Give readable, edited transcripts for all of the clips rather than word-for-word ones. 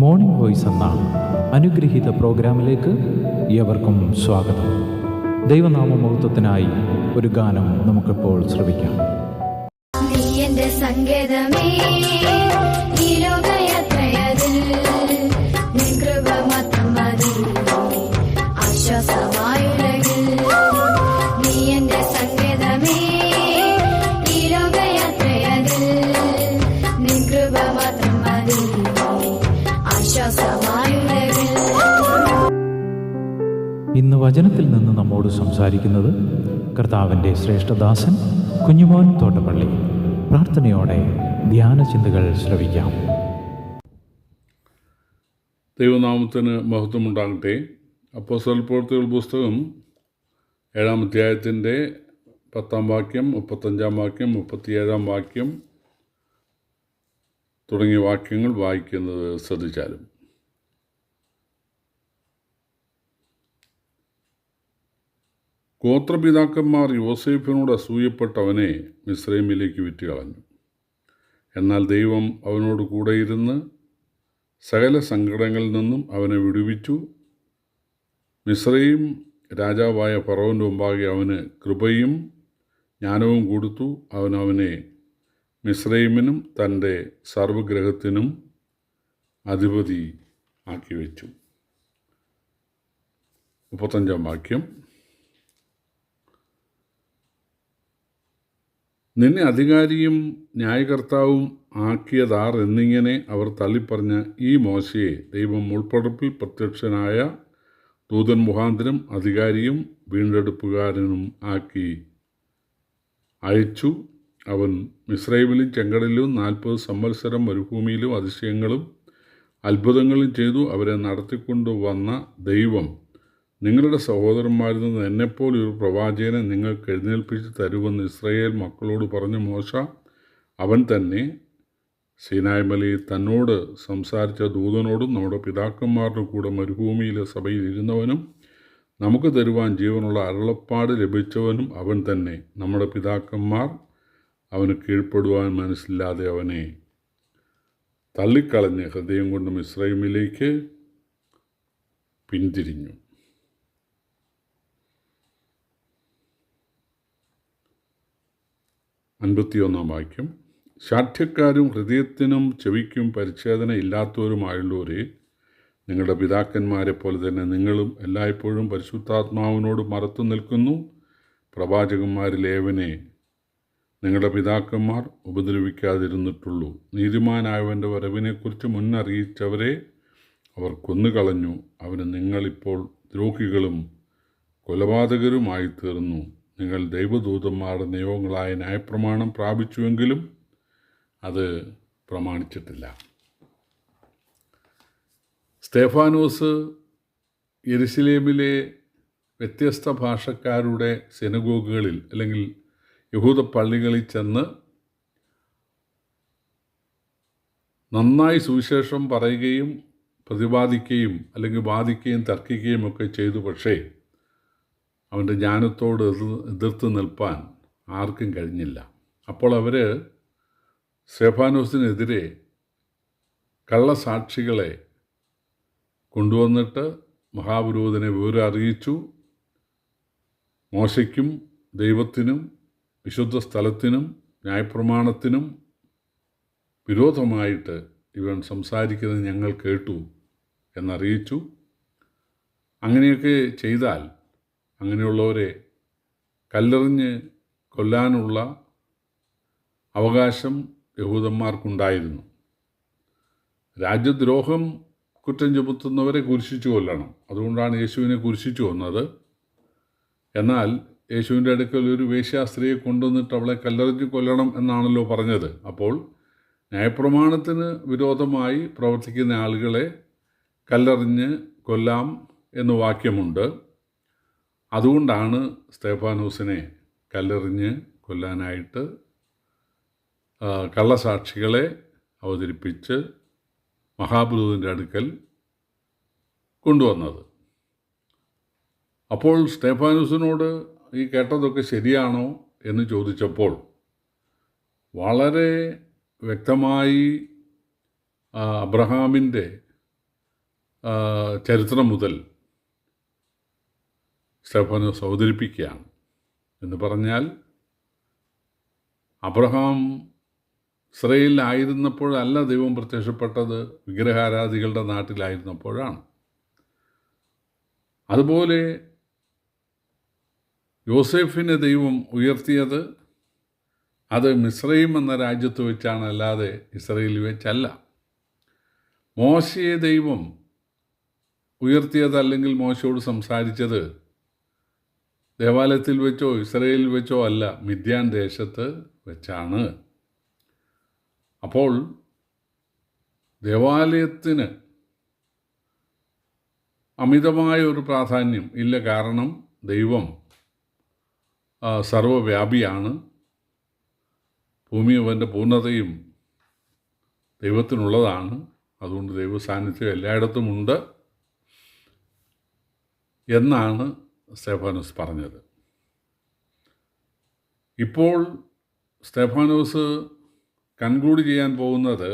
Morning voice എന്ന അനുഗ്രഹീത പ്രോഗ്രാമിലേക്ക് ഏവർക്കും സ്വാഗതം. ദൈവനാമ മഹത്വത്തിനായി ഒരു ഗാനം നമുക്കിപ്പോൾ ശ്രവിക്കാം. നീ എന്റെ സങ്കേതമേ, ഈ ലോകയാത്രയതിൽ നിൻ കൃപ മാത്രം മതി ആശ്വാസമായുലകിൽ. നീ എന്റെ സങ്കേതമേ, ഈ ലോകയാത്രയതിൽ നിൻ കൃപ മാത്രം മതി ആശ്വാസമായുലകിൽ. ഇന്ന് വചനത്തിൽ നിന്ന് നമ്മോട് സംസാരിക്കുന്നത് കർത്താവിൻ്റെ ശ്രേഷ്ഠദാസൻ കുഞ്ഞുമോൻ തോട്ടപ്പള്ളി. പ്രാർത്ഥനയോടെ ധ്യാന ചിന്തകൾ ശ്രവിക്കാം. ദൈവനാമത്തിന് മഹത്വമുണ്ടാകട്ടെ. അപ്പോസ്തല പ്രവൃത്തികൾ പുസ്തകം 7-ാം അധ്യായത്തിൻ്റെ 10-ാം വാക്യം, 35-ാം വാക്യം, 37-ാം വാക്യം തുടങ്ങിയ വാക്യങ്ങൾ വായിക്കുന്നത് ശ്രദ്ധിച്ചാലും. ഗോത്രപിതാക്കന്മാർ യോസേഫിനോട് അസൂയപ്പെട്ട് അവനെ മിസ്രൈമിലേക്ക് വിറ്റുകളഞ്ഞു. എന്നാൽ ദൈവം അവനോട് കൂടെയിരുന്ന് സകല സങ്കടങ്ങളിൽ നിന്നും അവനെ വിടുവിച്ചു. മിസ്രൈം രാജാവായ ഫറവോൻ്റെ മുമ്പാകെ അവന് കൃപയും ജ്ഞാനവും കൊടുത്തു. അവനെ മിസ്രൈമിനും തൻ്റെ സർവ്വഗ്രഹത്തിനും അധിപതി ആക്കി വെച്ചു. 35-ാം വാക്യം. നിന്നെ അധികാരിയും ന്യായകർത്താവും ആക്കിയതാർ എന്നിങ്ങനെ അവർ തള്ളിപ്പറഞ്ഞ ഈ മോശയെ ദൈവം മുൾപ്പടപ്പിൽ പ്രത്യക്ഷനായ ദൂതൻ മുഖാന്തരം അധികാരിയും വീണ്ടെടുപ്പുകാരനും ആക്കി അയച്ചു. അവൻ മിസ്രൈമിലും ചെങ്കടലിലും 40 സംവത്സരം മരുഭൂമിയിലും അതിശയങ്ങളും അത്ഭുതങ്ങളും ചെയ്തു. അവരെ നടത്തിക്കൊണ്ടു വന്ന ദൈവം നിങ്ങളുടെ സഹോദരന്മാരിൽ നിന്ന് എന്നെപ്പോലെ ഒരു പ്രവാചകനെ നിങ്ങൾക്ക് എഴുന്നേൽപ്പിച്ച് തരുമെന്ന് ഇസ്രായേൽ മക്കളോട് പറഞ്ഞ മോശ അവൻ തന്നെ. സീനായ് മലയിൽ തന്നോട് സംസാരിച്ച ദൂതനോടും നമ്മുടെ പിതാക്കന്മാരുടെ കൂടെ മരുഭൂമിയിലെ സഭയിൽ ഇരുന്നവനും നമുക്ക് തരുവാൻ ജീവനുള്ള അരുളപ്പാട് ലഭിച്ചവനും അവൻ തന്നെ. നമ്മുടെ പിതാക്കന്മാർ അവന് കീഴ്പ്പെടുവാൻ മനസ്സില്ലാതെ അവനെ തള്ളിക്കളഞ്ഞ് ഹൃദയം കൊണ്ട് മിസ്രൈമിലേക്ക് പിന്തിരിഞ്ഞു. 51-ാം വാക്യം. ശാഠ്യക്കാരും ഹൃദയത്തിനും ചെവിക്കും പരിച്ഛേദന ഇല്ലാത്തവരുമായുള്ളവരെ, നിങ്ങളുടെ പിതാക്കന്മാരെ പോലെ തന്നെ നിങ്ങളും എല്ലായ്പ്പോഴും പരിശുദ്ധാത്മാവിനോട് മറത്തു നിൽക്കുന്നു. പ്രവാചകന്മാരിൽ ഏവനെ നിങ്ങളുടെ പിതാക്കന്മാർ ഉപദ്രവിക്കാതിരുന്നിട്ടുള്ളൂ. നീതിമാനായവൻ്റെ വരവിനെക്കുറിച്ച് മുന്നറിയിച്ചവരെ അവർ കൊന്നുകളഞ്ഞു. അവന് നിങ്ങളിപ്പോൾ ദ്രോഹികളും കൊലപാതകരുമായി തീർന്നു. നിങ്ങൾ ദൈവദൂതന്മാരുടെ നിയോഗങ്ങളായ ന്യായപ്രമാണം പ്രാപിച്ചുവെങ്കിലും അത് പ്രമാണിച്ചിട്ടില്ല. സ്തേഫാനോസ് യെരുശലേമിലെ വ്യത്യസ്ത ഭാഷക്കാരുടെ സിനഗോഗുകളിൽ അല്ലെങ്കിൽ യഹൂദ പള്ളികളിൽ ചെന്ന് നന്നായി സുവിശേഷം പറയുകയും പ്രതിപാദിക്കുകയും അല്ലെങ്കിൽ വാദിക്കുകയും തർക്കിക്കുകയും ഒക്കെ ചെയ്തു. പക്ഷേ അവൻ്റെ ജ്ഞാനത്തോട് എതിർത്ത് നിൽപ്പാൻ ആർക്കും കഴിഞ്ഞില്ല. അപ്പോൾ അവർ സ്തേഫാനോസിനെതിരെ കള്ളസാക്ഷികളെ കൊണ്ടുവന്നിട്ട് മഹാപുരോഹിതനെ വിവരം അറിയിച്ചു. മോശയ്ക്കും ദൈവത്തിനും വിശുദ്ധ സ്ഥലത്തിനും ന്യായപ്രമാണത്തിനും വിരോധമായിട്ട് ഇവൻ സംസാരിക്കുന്നത് ഞങ്ങൾ കേട്ടു എന്നറിയിച്ചു. അങ്ങനെയൊക്കെ ചെയ്താൽ അങ്ങനെയുള്ളവരെ കല്ലെറിഞ്ഞ് കൊല്ലാനുള്ള അവകാശം യഹൂദന്മാർക്കുണ്ടായിരുന്നു. രാജ്യദ്രോഹം കുറ്റം ചുമത്തുന്നവരെ കുരിശിച്ചു കൊല്ലണം. അതുകൊണ്ടാണ് യേശുവിനെ കുരിശിച്ചു കൊന്നത്. എന്നാൽ യേശുവിൻ്റെ അടുക്കൽ ഒരു വേശ്യാസ്ത്രീയെ കൊണ്ടുവന്നിട്ട് അവളെ കല്ലെറിഞ്ഞ് കൊല്ലണം എന്നാണല്ലോ പറഞ്ഞത്. അപ്പോൾ ന്യായപ്രമാണത്തിന് വിരോധമായി പ്രവർത്തിക്കുന്ന ആളുകളെ കല്ലെറിഞ്ഞ് കൊല്ലാം എന്ന് വാക്യമുണ്ട്. അതുകൊണ്ടാണ് സ്തേഫാനോസിനെ കല്ലെറിഞ്ഞ് കൊല്ലാനായിട്ട് കള്ളസാക്ഷികളെ അവതരിപ്പിച്ച് മഹാപുരോഹിതൻ്റെ അടുക്കൽ കൊണ്ടുവന്നത്. അപ്പോൾ സ്തേഫാനോസിനോട് ഈ കേട്ടതൊക്കെ ശരിയാണോ എന്ന് ചോദിച്ചപ്പോൾ വളരെ വ്യക്തമായി അബ്രഹാമിൻ്റെ ചരിത്രം മുതൽ സ്തെഫാനോസ് അവതരിപ്പിക്കുകയാണ്. എന്ന് പറഞ്ഞാൽ അബ്രഹാം ഇസ്രയേലിലായിരുന്നപ്പോഴല്ല ദൈവം പ്രത്യക്ഷപ്പെട്ടത്, വിഗ്രഹാരാധികളുടെ നാട്ടിലായിരുന്നപ്പോഴാണ്. അതുപോലെ യോസേഫിനെ ദൈവം ഉയർത്തിയത് അത് മിസ്രയീം എന്ന രാജ്യത്ത് വെച്ചാണ്, അല്ലാതെ ഇസ്രയേലിൽ വെച്ചല്ല. മോശയെ ദൈവം ഉയർത്തിയത് അല്ലെങ്കിൽ മോശയോട് സംസാരിച്ചത് ദേവാലയത്തിൽ വെച്ചോ ഇസ്രയേലിൽ വെച്ചോ അല്ല, മിദ്യാൻ ദേശത്ത് വെച്ചാണ്. അപ്പോൾ ദേവാലയത്തിന് അമിതമായ ഒരു പ്രാധാന്യം ഇല്ല. കാരണം ദൈവം സർവ്വവ്യാപിയാണ്. ഭൂമി അവൻ്റെ പൂർണ്ണതയും ദൈവത്തിനുള്ളതാണ്. അതുകൊണ്ട് ദൈവ സാന്നിധ്യം എല്ലായിടത്തുമുണ്ട് എന്നാണ് സ്തെഫാനോസ് പറഞ്ഞത്. ഇപ്പോൾ സ്തെഫാനോസ് കൺക്ലൂഡ് ചെയ്യാൻ പോകുന്നത്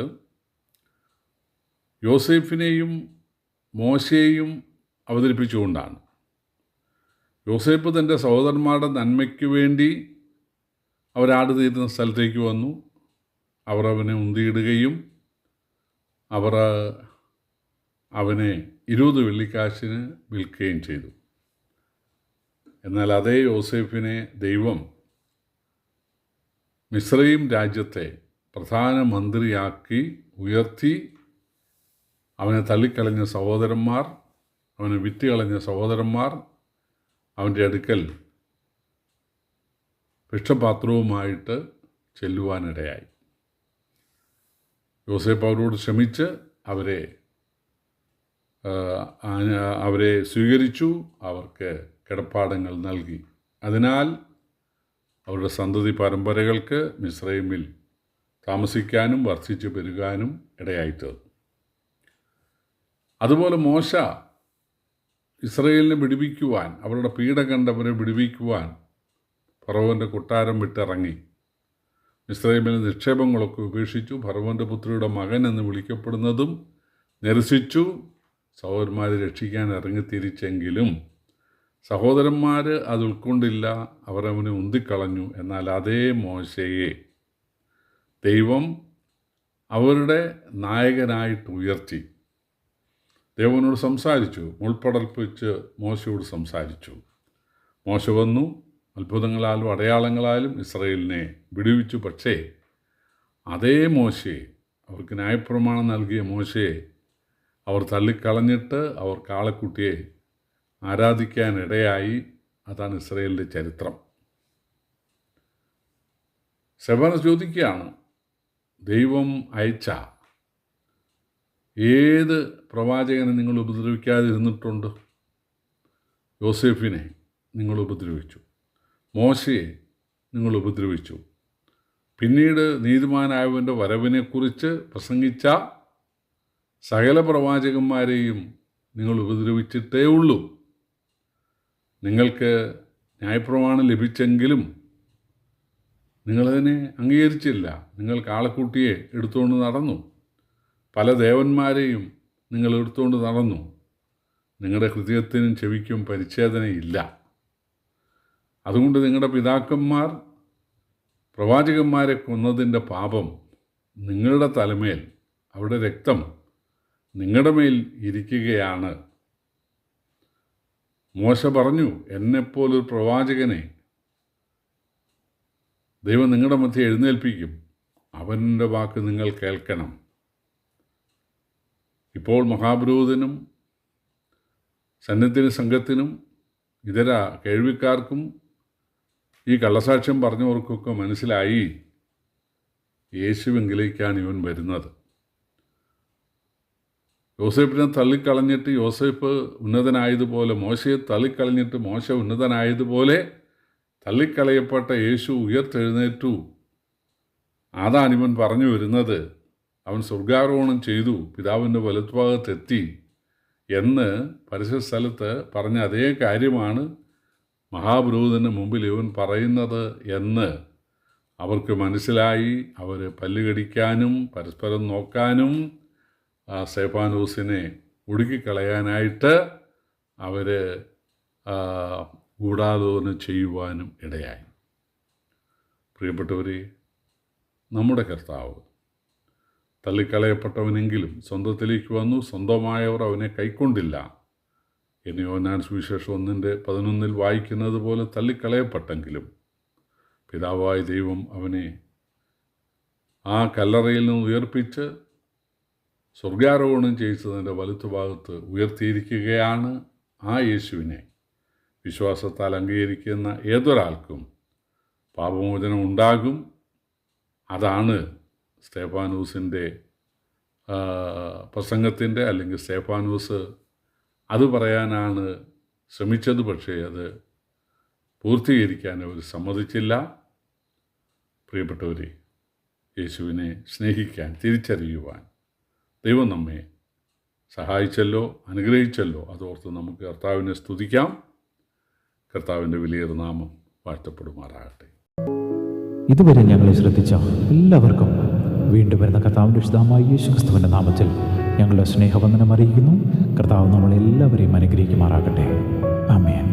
യോസേഫിനെയും മോശയെയും അവതരിപ്പിച്ചുകൊണ്ടാണ്. യോസേഫ് തൻ്റെ സഹോദരന്മാരുടെ നന്മയ്ക്ക് വേണ്ടി അവരാട് തീരുന്ന സ്ഥലത്തേക്ക് വന്നു. അവർ അവനെ ഉന്തിയിടുകയും അവർ അവനെ 20 വെള്ളിക്കാശിന് വിൽക്കുകയും ചെയ്തു. എന്നാൽ അതേ യോസേഫിനെ ദൈവം മിസ്രയീം രാജ്യത്തെ പ്രധാനമന്ത്രിയാക്കി ഉയർത്തി. അവനെ തള്ളിക്കളഞ്ഞ സഹോദരന്മാർ, അവനെ വിറ്റുകളഞ്ഞ സഹോദരന്മാർ അവൻ്റെ അടുക്കൽ ഭിക്ഷപാത്രവുമായിട്ട് ചെല്ലുവാനിടയായി. യോസേഫ് അവരോട് ക്ഷമിച്ച് അവരെ സ്വീകരിച്ചു. അവർക്ക് കിടപ്പാടങ്ങൾ നൽകി. അതിനാൽ അവരുടെ സന്തതി പരമ്പരകൾക്ക് മിസ്രയീമിൽ താമസിക്കാനും വർദ്ധിച്ചു പെരുകാനും ഇടയായിത്തീർന്നു. അതുപോലെ മോശ ഇസ്രയേലിനെ വിടുവിക്കുവാൻ, അവരുടെ പീഡ കണ്ടവരെ വിടുവിക്കുവാൻ ഫറവോൻ്റെ കൊട്ടാരം വിട്ടിറങ്ങി. മിസ്രയീമിലെ നിക്ഷേപങ്ങളൊക്കെ ഉപേക്ഷിച്ചു. ഫറവോൻ്റെ പുത്രിയുടെ മകൻ എന്ന് വിളിക്കപ്പെടുന്നതും നിരസിച്ചു. സഹോദരന്മാരെ രക്ഷിക്കാൻ ഇറങ്ങിത്തിരിച്ചെങ്കിലും സഹോദരന്മാർ അത് ഉൾക്കൊണ്ടില്ല. അവർ അവനെ ഉന്തിക്കളഞ്ഞു. എന്നാൽ അതേ മോശയെ ദൈവം അവരുടെ നായകനായിട്ട് ഉയർത്തി. ദൈവനോട് സംസാരിച്ചു. മുൾപ്പടർപ്പ് വെച്ച് മോശയോട് സംസാരിച്ചു. മോശ വന്നു. അത്ഭുതങ്ങളാലും അടയാളങ്ങളാലും ഇസ്രയേലിനെ വിടുവിച്ചു. പക്ഷേ അതേ മോശയെ, അവർക്ക് ന്യായപ്രമാണം നൽകിയ മോശയെ അവർ തള്ളിക്കളഞ്ഞിട്ട് അവർ കാളക്കുട്ടിയെ ആരാധിക്കാനിടയായി. അതാണ് ഇസ്രയേലിൻ്റെ ചരിത്രം. സ്തെഫാനോസ് ചോദിക്കുകയാണ്, ദൈവം അയച്ച ഏത് പ്രവാചകനെ നിങ്ങൾ ഉപദ്രവിക്കാതിരുന്നിട്ടുണ്ട്? യോസേഫിനെ നിങ്ങൾ ഉപദ്രവിച്ചു, മോശയെ നിങ്ങൾ ഉപദ്രവിച്ചു. പിന്നീട് നീതിമാനായവൻ്റെ വരവിനെക്കുറിച്ച് പ്രസംഗിച്ച സകല പ്രവാചകന്മാരെയും നിങ്ങൾ ഉപദ്രവിച്ചിട്ടേ ഉള്ളൂ. നിങ്ങൾക്ക് ന്യായപ്രമാണം ലഭിച്ചെങ്കിലും നിങ്ങളതിനെ അംഗീകരിച്ചില്ല. നിങ്ങൾ കാളക്കുട്ടിയെ എടുത്തുകൊണ്ട് നടന്നു. പല ദേവന്മാരെയും നിങ്ങൾ എടുത്തുകൊണ്ട് നടന്നു. നിങ്ങളുടെ ഹൃദയത്തിനും ചെവിക്കും പരിച്ഛേദനയില്ല. അതുകൊണ്ട് നിങ്ങളുടെ പിതാക്കന്മാർ പ്രവാചകന്മാരെ കൊന്നതിൻ്റെ പാപം നിങ്ങളുടെ തലമേൽ, അവരുടെ രക്തം നിങ്ങളുടെ മേൽ ഇരിക്കുകയാണ്. മോശ പറഞ്ഞു, എന്നെപ്പോലൊരു പ്രവാചകനെ ദൈവം നിങ്ങളുടെ മധ്യേ എഴുന്നേൽപ്പിക്കും. അവൻ്റെ വാക്ക് നിങ്ങൾ കേൾക്കണം. ഇപ്പോൾ മഹാപുരോഹിതനും സന്നിധിന സംഘത്തിനും ഇതര കേൾവിക്കാർക്കും ഈ കള്ളസാക്ഷ്യം പറഞ്ഞവർക്കൊക്കെ മനസ്സിലായി യേശുവെങ്കിലേക്കാണ് ഇവൻ വരുന്നത്. യോസേഫിനെ തള്ളിക്കളഞ്ഞിട്ട് യോസേഫ് ഉന്നതനായതുപോലെ, മോശയെ തള്ളിക്കളഞ്ഞിട്ട് മോശ ഉന്നതനായതുപോലെ തള്ളിക്കളയപ്പെട്ട യേശു ഉയർത്തെഴുന്നേറ്റു. അതാണ് ഇവൻ പറഞ്ഞു വരുന്നത്. അവൻ സ്വർഗാരോഹണം ചെയ്തു, പിതാവിൻ്റെ വലത്തുഭാഗത്തെത്തി എന്ന് പരിശുദ്ധ സ്ഥലത്ത് പറഞ്ഞ അതേ കാര്യമാണ് മഹാപുരോഹിതന് മുമ്പിൽ ഇവൻ പറയുന്നത് എന്ന് അവർക്ക് മനസ്സിലായി. അവർ പല്ലുകടിക്കാനും പരസ്പരം നോക്കാനും സ്തെഫാനോസിനെ ഒടുക്കിക്കളയാനായിട്ട് അവർ ഗൂഢാലോചന ചെയ്യുവാനും ഇടയായി. പ്രിയപ്പെട്ടവരെ, നമ്മുടെ കർത്താവ് തള്ളിക്കളയപ്പെട്ടവനെങ്കിലും സ്വന്തത്തിലേക്ക് വന്നു, സ്വന്തമായവർ അവനെ കൈക്കൊണ്ടില്ല എന്ന് യോഹന്നാൻ സുവിശേഷം 1:11 വായിക്കുന്നത് പോലെ തള്ളിക്കളയപ്പെട്ടെങ്കിലും പിതാവായ ദൈവം അവനെ ആ കല്ലറയിൽ നിന്ന് ഉയർപ്പിച്ച് സ്വർഗാരോഹണം ചെയ്തതിൻ്റെ വലത്തുഭാഗത്ത് ഉയർത്തിയിരിക്കുകയാണ്. ആ യേശുവിനെ വിശ്വാസത്താൽ അംഗീകരിക്കുന്ന ഏതൊരാൾക്കും പാപമോചനം ഉണ്ടാകും. അതാണ് സ്തേഫാനോസിൻ്റെ പ്രസംഗത്തിൻ്റെ, അല്ലെങ്കിൽ സ്തേഫാനോസ് അത് പറയാനാണ് ശ്രമിച്ചത്. പക്ഷേ അത് പൂർത്തീകരിക്കാൻ അവർ സമ്മതിച്ചില്ല. പ്രിയപ്പെട്ടവരെ, യേശുവിനെ സ്നേഹിക്കാൻ, തിരിച്ചറിയുവാൻ ദൈവം നമ്മെ സഹായിച്ചല്ലോ, അനുഗ്രഹിച്ചല്ലോ. അതോർത്ത് നമുക്ക് കർത്താവിനെ സ്തുതിക്കാം. കർത്താവിൻ്റെ വലിയൊരു നാമം വാഴ്ത്തപ്പെടുമാറാകട്ടെ. ഇതുവരെ ഞങ്ങളെ ശ്രദ്ധിച്ച എല്ലാവർക്കും വീണ്ടും വരുന്ന കർത്താവിൻ്റെ വിശുദ്ധമായ യേശുക്രിസ്തുവിൻ്റെ നാമത്തിൽ ഞങ്ങളുടെ സ്നേഹവന്ദനം അറിയിക്കുന്നു. കർത്താവ് നമ്മളെല്ലാവരെയും അനുഗ്രഹിക്കുമാറാകട്ടെ. ആമേൻ.